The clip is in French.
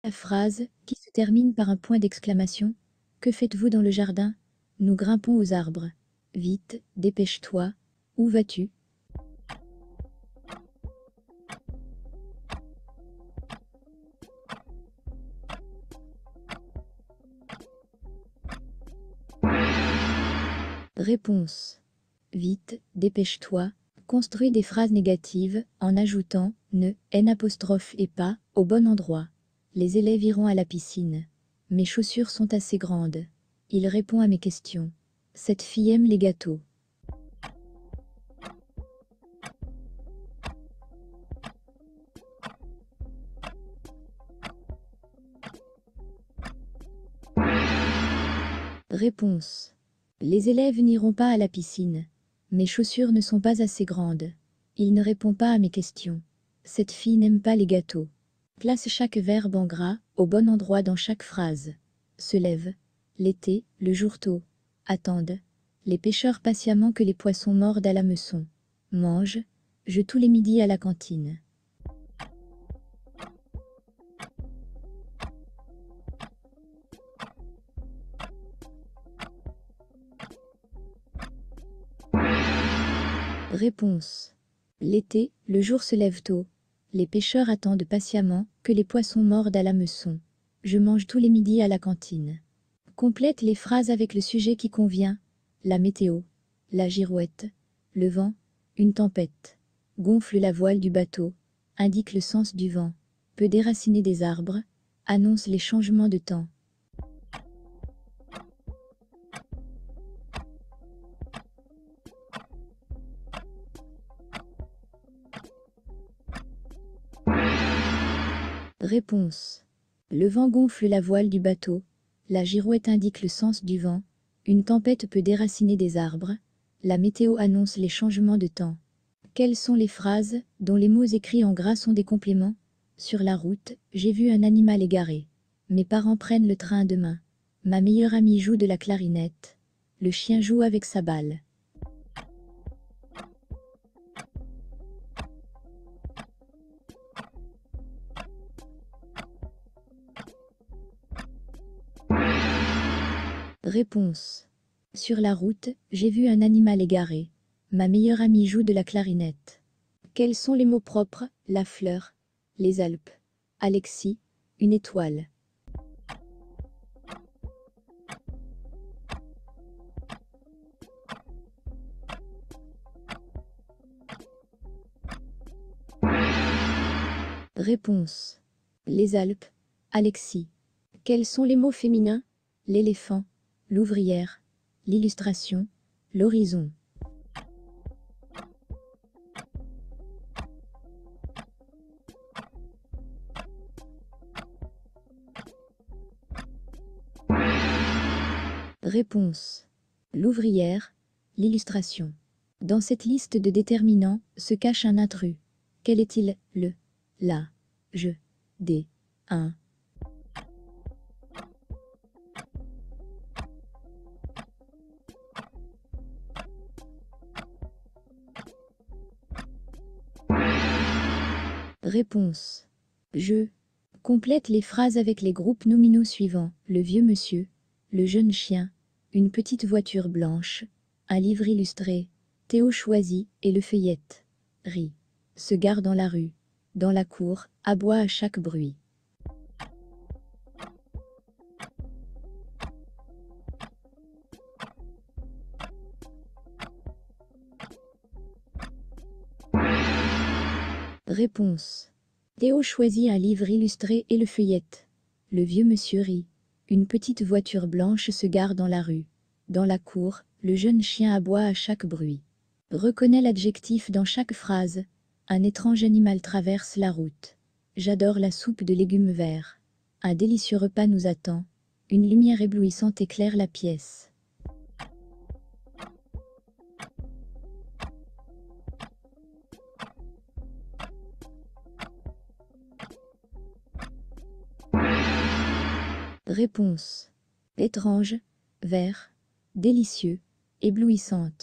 La phrase, qui se termine par un point d'exclamation. Que faites-vous dans le jardin? Nous grimpons aux arbres. Vite, dépêche-toi. Où vas-tu? Réponse. Vite, dépêche-toi. Construis des phrases négatives en ajoutant ne, n' et pas au bon endroit. Les élèves iront à la piscine. Mes chaussures sont assez grandes. Il répond à mes questions. Cette fille aime les gâteaux. Réponse. Les élèves n'iront pas à la piscine. Mes chaussures ne sont pas assez grandes. Il ne répond pas à mes questions. Cette fille n'aime pas les gâteaux. Place chaque verbe en gras au bon endroit dans chaque phrase. Se lève. L'été, le jour tôt. Attendent. Les pêcheurs patiemment que les poissons mordent à l'hameçon. Mange. Je tous les midis à la cantine. Réponse. L'été, le jour se lève tôt. Les pêcheurs attendent patiemment que les poissons mordent à l'hameçon. Je mange tous les midis à la cantine. Complète les phrases avec le sujet qui convient. La météo, la girouette, le vent, une tempête. Gonfle la voile du bateau, indique le sens du vent, peut déraciner des arbres, annonce les changements de temps. Réponse. Le vent gonfle la voile du bateau, la girouette indique le sens du vent, une tempête peut déraciner des arbres, la météo annonce les changements de temps. Quelles sont les phrases dont les mots écrits en gras sont des compléments? Sur la route, j'ai vu un animal égaré. Mes parents prennent le train demain. Ma meilleure amie joue de la clarinette. Le chien joue avec sa balle. Réponse. Sur la route, j'ai vu un animal égaré. Ma meilleure amie joue de la clarinette. Quels sont les mots propres? La fleur, les Alpes. Alexis, une étoile. Réponse. Les Alpes. Alexis. Quels sont les mots féminins? L'éléphant, l'ouvrière, l'illustration, l'horizon. Réponse. L'ouvrière, l'illustration. Dans cette liste de déterminants se cache un intrus. Quel est-il? Le, la, je, des, un. Réponse. Je. Complète les phrases avec les groupes nominaux suivants. Le vieux monsieur, le jeune chien, une petite voiture blanche, un livre illustré, Théo choisit et le feuillette. Rit. Se gare dans la rue, dans la cour, aboie à chaque bruit. Réponse. Théo choisit un livre illustré et le feuillette. Le vieux monsieur rit. Une petite voiture blanche se gare dans la rue. Dans la cour, le jeune chien aboie à chaque bruit. Reconnais l'adjectif dans chaque phrase. Un étrange animal traverse la route. J'adore la soupe de légumes verts. Un délicieux repas nous attend. Une lumière éblouissante éclaire la pièce. Réponse. Étrange, vert, délicieux, éblouissante.